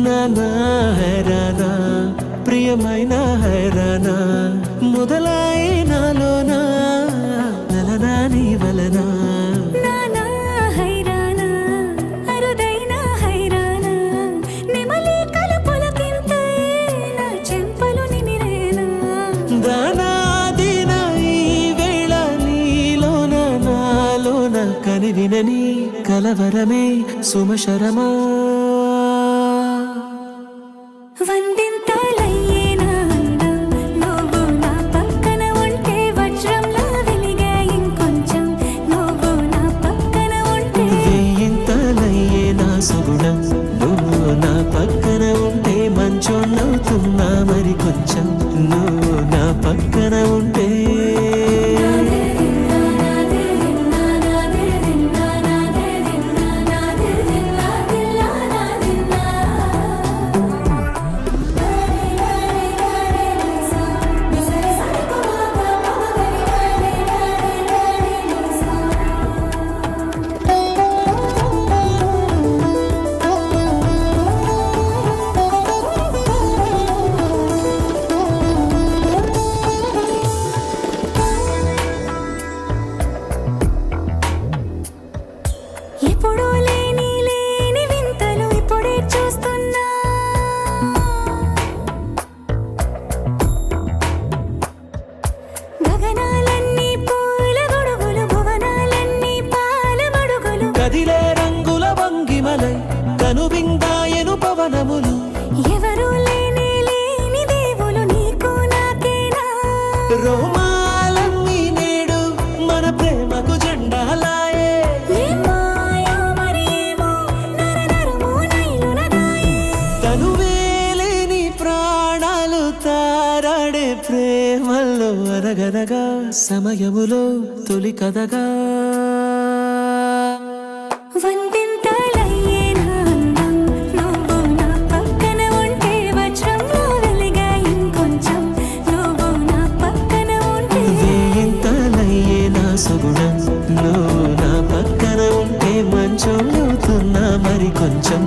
నానా హైరానా ప్రియమైన హైరానా మొదలై నాలోనా నలనా నీ వలనా నానా హైరానా అరుదైన హైరానా నెమలి కలుపులకింతై నా చెంపలు నిమిరేనా దానాదిన ఈ వేళ నీలోన నాలోన కనివినని కలవరమే సుమశరమా వందింతలయ్యేనా అందం నువ్వు నా పక్కన ఉంటే వజ్రంలా వెలిగే ఇంకొంచెం నువ్వు నా పక్కన ఉంటే వెయ్యింతలయ్యే నా సుగుణం నువ్వు నా పక్కన ఉంటే మంచోన్నవుతున్నా మరి కొంచెం నువ్వు నా పక్కన ఉంటే ఎప్పుడూ లేని వింతలు ఇప్పుడే చూస్తున్నా గగనాలన్నీ పూల గొడుగులు భువనాలన్నీ పాల మడుగులు కదిలే రంగుల వంగిమలై కనువిందాయను పవనములు ఎవరూ లేని దేవులు నీకు నాకేనా రోమాలన్నీ నేడు మన ప్రేమకు జెండాలాయే ఏమాయో మరి ఏమో నరనరమో నైలున దాయే తనువేలేని ప్రాణాలు తారాడే ప్రేమల్లో అరగదగా సమయములో తొలి కదగా వందింతలయ్యేనా అందం నువ్వు నా పక్కన ఉంటే వజ్రంలా వెలిగే ఇంకొంచెం నువ్వు నా పక్కన ఉంటే వేయింతలయ్యే నా సుగుణం నువ్వు నా పక్కన ఉంటే మంచోళ్ళవుతున్నా మరి కొంచెం